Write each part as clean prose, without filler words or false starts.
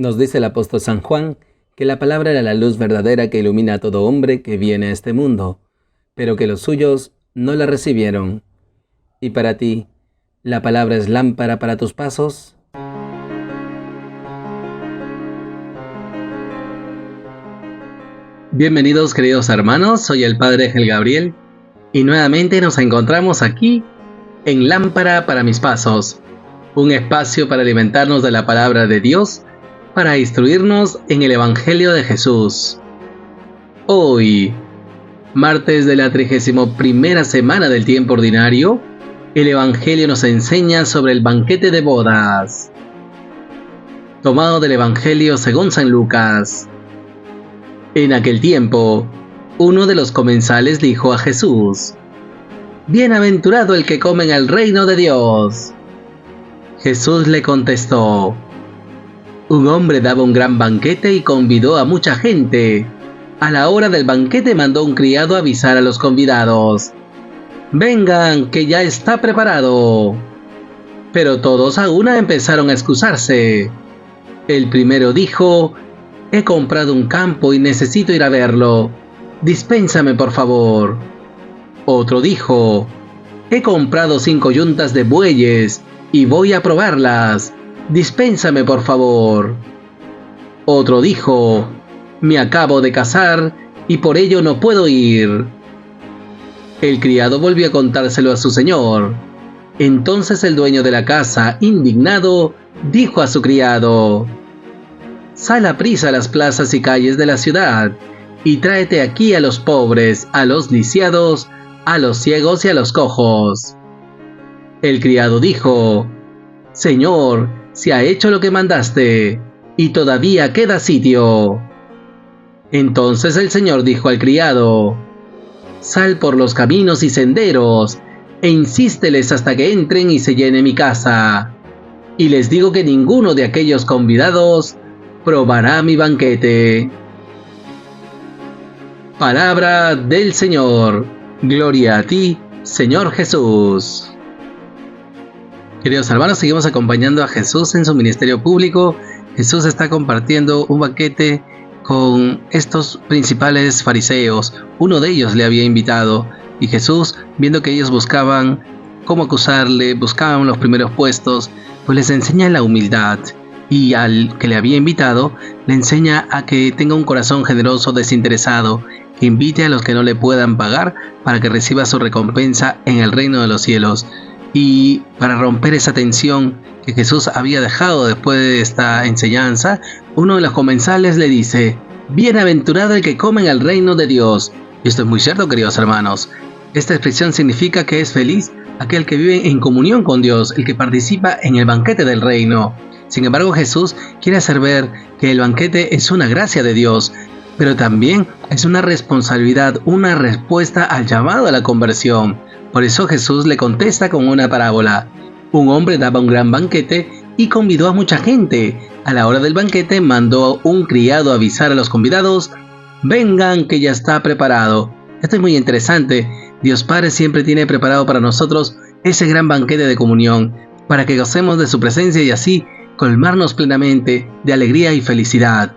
Nos dice el apóstol San Juan que la palabra era la luz verdadera que ilumina a todo hombre que viene a este mundo, pero que los suyos no la recibieron. ¿Y para ti, la palabra es lámpara para tus pasos? Bienvenidos, queridos hermanos, soy el Padre Ángel Gabriel y nuevamente nos encontramos aquí en Lámpara para mis pasos, un espacio para alimentarnos de la palabra de Dios, para instruirnos en el Evangelio de Jesús. Hoy, martes de la 31ª semana del tiempo ordinario, el Evangelio nos enseña sobre el banquete de bodas. Tomado del Evangelio según San Lucas. En aquel tiempo, uno de los comensales dijo a Jesús: «Bienaventurado el que come en el reino de Dios». Jesús le contestó: «Un hombre daba un gran banquete y convidó a mucha gente. A la hora del banquete mandó un criado a avisar a los convidados: «Vengan, que ya está preparado». Pero todos a una empezaron a excusarse. El primero dijo: «He comprado un campo y necesito ir a verlo. Dispénsame, por favor». Otro dijo: «He comprado 5 yuntas de bueyes y voy a probarlas. Dispénsame, por favor». Otro dijo: «Me acabo de casar y por ello no puedo ir». El criado volvió a contárselo a su señor. Entonces el dueño de la casa, indignado, dijo a su criado: «Sal aprisa a las plazas y calles de la ciudad, y tráete aquí a los pobres, a los lisiados, a los ciegos y a los cojos». El criado dijo: «Señor, se ha hecho lo que mandaste, y todavía queda sitio». Entonces el Señor dijo al criado: «Sal por los caminos y senderos, e insísteles hasta que entren y se llene mi casa. Y les digo que ninguno de aquellos convidados probará mi banquete». Palabra del Señor. Gloria a ti, Señor Jesús. Queridos hermanos, seguimos acompañando a Jesús en su ministerio público. Jesús está compartiendo un banquete con estos principales fariseos. Uno de ellos le había invitado, y Jesús, viendo que ellos buscaban cómo acusarle, buscaban los primeros puestos, pues les enseña la humildad. Y al que le había invitado, le enseña a que tenga un corazón generoso, desinteresado, que invite a los que no le puedan pagar para que reciba su recompensa en el reino de los cielos. Y para romper esa tensión que Jesús había dejado después de esta enseñanza, uno de los comensales le dice: «Bienaventurado el que come en el reino de Dios». Y esto es muy cierto, queridos hermanos. Esta expresión significa que es feliz aquel que vive en comunión con Dios, el que participa en el banquete del reino. Sin embargo, Jesús quiere hacer ver que el banquete es una gracia de Dios, pero también es una responsabilidad, una respuesta al llamado a la conversión. Por eso Jesús le contesta con una parábola. Un hombre daba un gran banquete y convidó a mucha gente. A la hora del banquete mandó un criado a avisar a los convidados: «Vengan, que ya está preparado». Esto es muy interesante. Dios Padre siempre tiene preparado para nosotros ese gran banquete de comunión, para que gocemos de su presencia y así colmarnos plenamente de alegría y felicidad.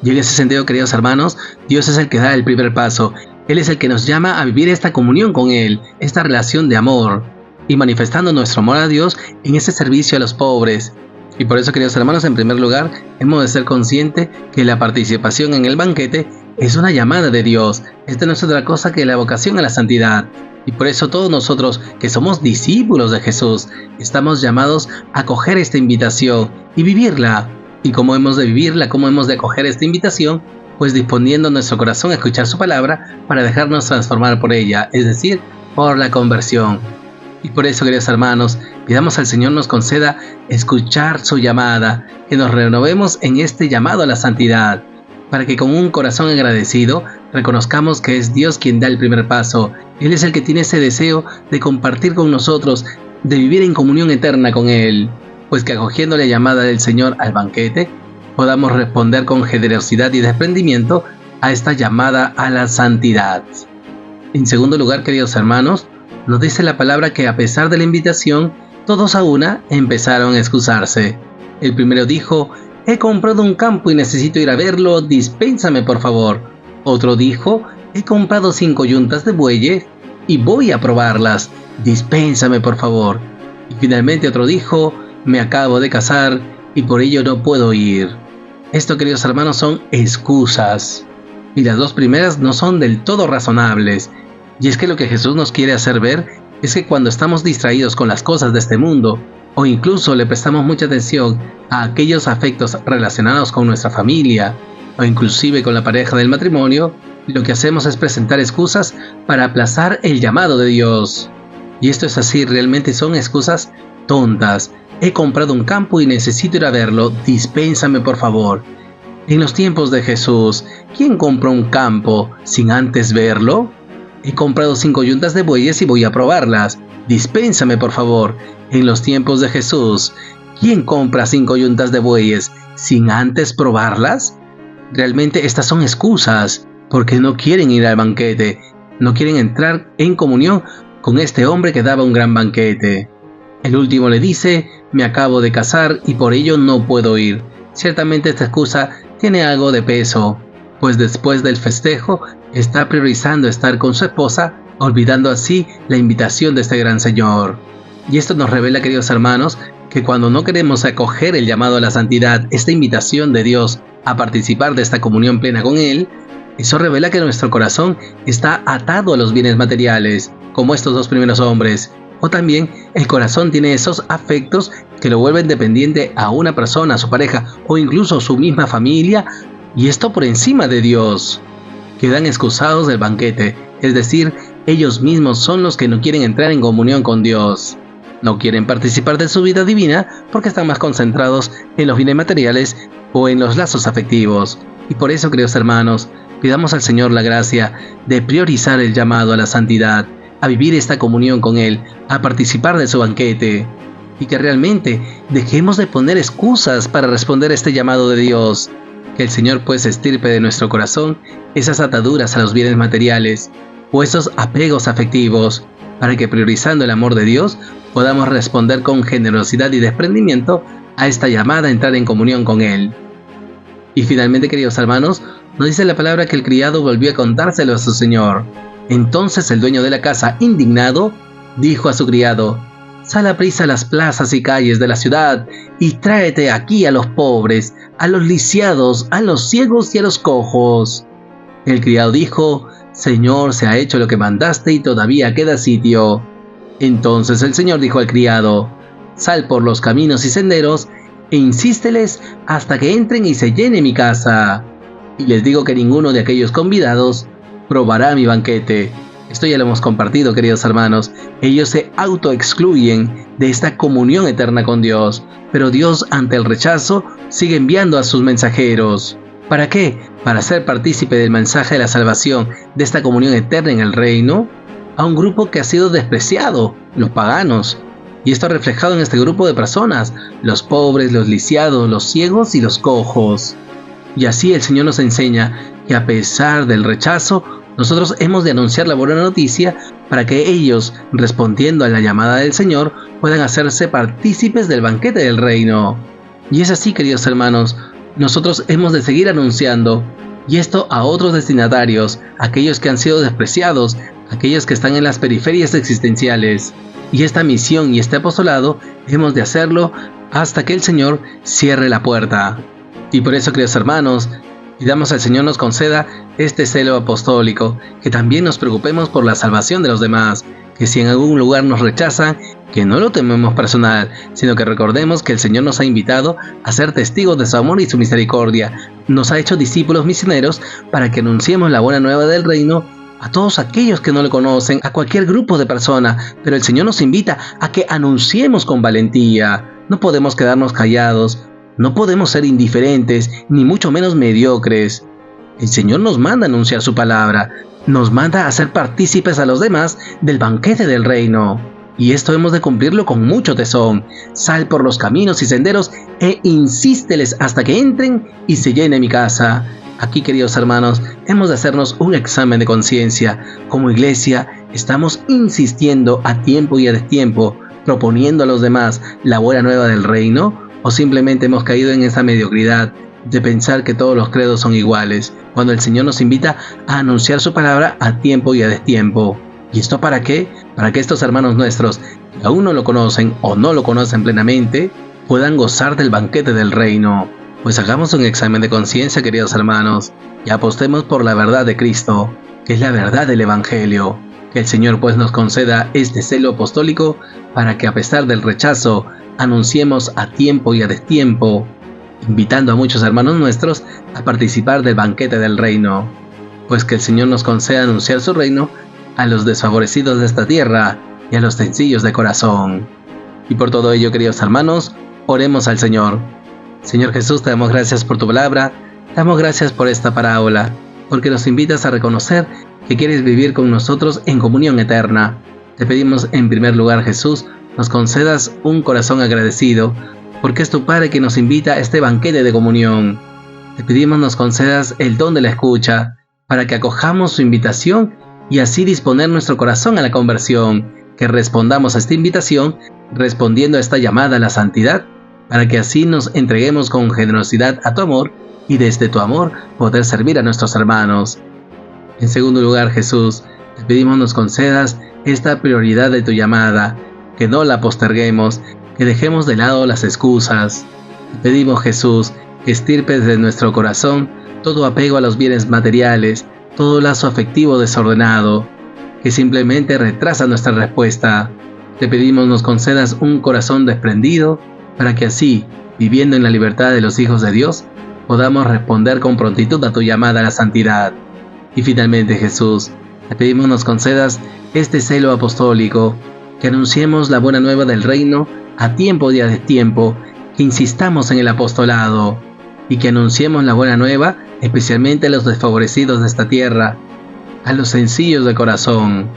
Y en ese sentido, queridos hermanos, Dios es el que da el primer paso. Él es el que nos llama a vivir esta comunión con Él, esta relación de amor, y manifestando nuestro amor a Dios en ese servicio a los pobres. Y por eso, queridos hermanos, en primer lugar, hemos de ser conscientes que la participación en el banquete es una llamada de Dios. Esta no es otra cosa que la vocación a la santidad. Y por eso todos nosotros, que somos discípulos de Jesús, estamos llamados a acoger esta invitación y vivirla. ¿Y cómo hemos de vivirla? ¿Cómo hemos de acoger esta invitación? Pues disponiendo nuestro corazón a escuchar su palabra para dejarnos transformar por ella, es decir, por la conversión. Y por eso, queridos hermanos, pidamos al Señor nos conceda escuchar su llamada, que nos renovemos en este llamado a la santidad, para que con un corazón agradecido reconozcamos que es Dios quien da el primer paso. Él es el que tiene ese deseo de compartir con nosotros, de vivir en comunión eterna con Él, pues que acogiendo la llamada del Señor al banquete, podamos responder con generosidad y desprendimiento a esta llamada a la santidad. En segundo lugar, queridos hermanos, nos dice la palabra que a pesar de la invitación, todos a una empezaron a excusarse. El primero dijo: he comprado un campo y necesito ir a verlo, dispénsame por favor. Otro dijo, he comprado 5 yuntas de bueyes y voy a probarlas, dispénsame por favor. Y finalmente otro dijo, me acabo de casar y por ello no puedo ir. Esto, queridos hermanos, son excusas. Y las dos primeras no son del todo razonables. Y es que lo que Jesús nos quiere hacer ver es que cuando estamos distraídos con las cosas de este mundo, o incluso le prestamos mucha atención a aquellos afectos relacionados con nuestra familia, o inclusive con la pareja del matrimonio, lo que hacemos es presentar excusas para aplazar el llamado de Dios. Y esto es así, realmente son excusas tontas. He comprado un campo y necesito ir a verlo, dispénsame por favor. En los tiempos de Jesús, ¿quién compró un campo sin antes verlo? He comprado 5 yuntas de bueyes y voy a probarlas, dispénsame por favor. En los tiempos de Jesús, ¿quién compra 5 yuntas de bueyes sin antes probarlas? Realmente estas son excusas, porque no quieren ir al banquete, no quieren entrar en comunión con este hombre que daba un gran banquete. El último le dice, me acabo de casar y por ello no puedo ir. Ciertamente esta excusa tiene algo de peso, pues después del festejo está priorizando estar con su esposa, olvidando así la invitación de este gran Señor. Y esto nos revela, queridos hermanos, que cuando no queremos acoger el llamado a la santidad, esta invitación de Dios a participar de esta comunión plena con Él, eso revela que nuestro corazón está atado a los bienes materiales, como estos dos primeros hombres. O también el corazón tiene esos afectos que lo vuelven dependiente a una persona, a su pareja o incluso a su misma familia, y esto por encima de Dios. Quedan excusados del banquete, es decir, ellos mismos son los que no quieren entrar en comunión con Dios. No quieren participar de su vida divina porque están más concentrados en los bienes materiales o en los lazos afectivos. Y por eso, queridos hermanos, pidamos al Señor la gracia de priorizar el llamado a la santidad, a vivir esta comunión con Él, a participar de su banquete, y que realmente dejemos de poner excusas para responder a este llamado de Dios. Que el Señor pues estirpe de nuestro corazón esas ataduras a los bienes materiales o esos apegos afectivos, para que priorizando el amor de Dios podamos responder con generosidad y desprendimiento a esta llamada a entrar en comunión con Él. Y finalmente, queridos hermanos, nos dice la palabra que el criado volvió a contárselo a su señor. Entonces el dueño de la casa, indignado, dijo a su criado, sal a prisa a las plazas y calles de la ciudad y tráete aquí a los pobres, a los lisiados, a los ciegos y a los cojos. El criado dijo, Señor, se ha hecho lo que mandaste y todavía queda sitio. Entonces el Señor dijo al criado, sal por los caminos y senderos e insísteles hasta que entren y se llene mi casa. Y les digo que ninguno de aquellos convidados probará mi banquete. Esto ya lo hemos compartido, queridos hermanos. Ellos se autoexcluyen de esta comunión eterna con Dios, pero Dios, ante el rechazo, sigue enviando a sus mensajeros. ¿Para qué? Para ser partícipe del mensaje de la salvación, de esta comunión eterna en el reino, a un grupo que ha sido despreciado, los paganos. Y esto reflejado en este grupo de personas, los pobres, los lisiados, los ciegos y los cojos. Y así el Señor nos enseña que a pesar del rechazo, nosotros hemos de anunciar la buena noticia para que ellos, respondiendo a la llamada del Señor, puedan hacerse partícipes del banquete del reino. Y es así, queridos hermanos, nosotros hemos de seguir anunciando, y esto a otros destinatarios, aquellos que han sido despreciados, aquellos que están en las periferias existenciales. Y esta misión y este apostolado hemos de hacerlo hasta que el Señor cierre la puerta. Y por eso, queridos hermanos, pidamos al Señor nos conceda este celo apostólico, que también nos preocupemos por la salvación de los demás, que si en algún lugar nos rechazan, que no lo tomemos personal, sino que recordemos que el Señor nos ha invitado a ser testigos de su amor y su misericordia. Nos ha hecho discípulos misioneros para que anunciemos la buena nueva del reino a todos aquellos que no le conocen, a cualquier grupo de personas, pero el Señor nos invita a que anunciemos con valentía. No podemos quedarnos callados, no podemos ser indiferentes, ni mucho menos mediocres. El Señor nos manda a anunciar su palabra, nos manda a ser partícipes a los demás del banquete del reino. Y esto hemos de cumplirlo con mucho tesón. Sal por los caminos y senderos e insísteles hasta que entren y se llene mi casa. Aquí, queridos hermanos, hemos de hacernos un examen de conciencia. Como iglesia, estamos insistiendo a tiempo y a destiempo, proponiendo a los demás la buena nueva del reino, o simplemente hemos caído en esa mediocridad de pensar que todos los credos son iguales, cuando el Señor nos invita a anunciar su palabra a tiempo y a destiempo. ¿Y esto para qué? Para que estos hermanos nuestros, que aún no lo conocen o no lo conocen plenamente, puedan gozar del banquete del reino. Pues hagamos un examen de conciencia, queridos hermanos, y apostemos por la verdad de Cristo, que es la verdad del Evangelio. Que el Señor pues nos conceda este celo apostólico para que a pesar del rechazo, anunciemos a tiempo y a destiempo, invitando a muchos hermanos nuestros a participar del banquete del reino. Pues que el Señor nos conceda anunciar su reino a los desfavorecidos de esta tierra y a los sencillos de corazón. Y por todo ello, queridos hermanos, oremos al Señor. Señor Jesús, te damos gracias por tu palabra, te damos gracias por esta parábola, porque nos invitas a reconocer que quieres vivir con nosotros en comunión eterna. Te pedimos en primer lugar, Jesús, nos concedas un corazón agradecido, porque es tu Padre que nos invita a este banquete de comunión. Te pedimos nos concedas el don de la escucha, para que acojamos su invitación y así disponer nuestro corazón a la conversión, que respondamos a esta invitación, respondiendo a esta llamada a la santidad, para que así nos entreguemos con generosidad a tu amor y desde tu amor poder servir a nuestros hermanos. En segundo lugar, Jesús, te pedimos nos concedas esta prioridad de tu llamada, que no la posterguemos, que dejemos de lado las excusas. Te pedimos, Jesús, que estirpes de nuestro corazón todo apego a los bienes materiales, todo lazo afectivo desordenado, que simplemente retrasa nuestra respuesta. Te pedimos nos concedas un corazón desprendido, para que así, viviendo en la libertad de los hijos de Dios, podamos responder con prontitud a tu llamada a la santidad. Y finalmente, Jesús, te pedimos nos concedas este celo apostólico, que anunciemos la buena nueva del reino a tiempo y a destiempo, que insistamos en el apostolado, y que anunciemos la buena nueva especialmente a los desfavorecidos de esta tierra, a los sencillos de corazón,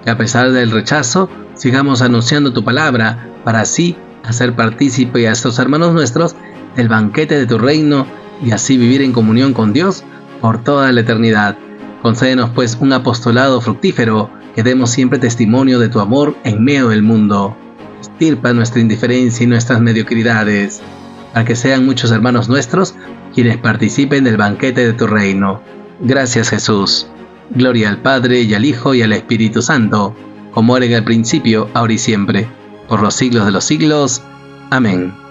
que a pesar del rechazo, sigamos anunciando tu palabra, para así hacer partícipe a estos hermanos nuestros del banquete de tu reino, y así vivir en comunión con Dios por toda la eternidad. Concédenos pues un apostolado fructífero, que demos siempre testimonio de tu amor en medio del mundo. Estirpa nuestra indiferencia y nuestras mediocridades, para que sean muchos hermanos nuestros quienes participen del banquete de tu reino. Gracias, Jesús. Gloria al Padre, y al Hijo, y al Espíritu Santo, como era en el principio, ahora y siempre, por los siglos de los siglos. Amén.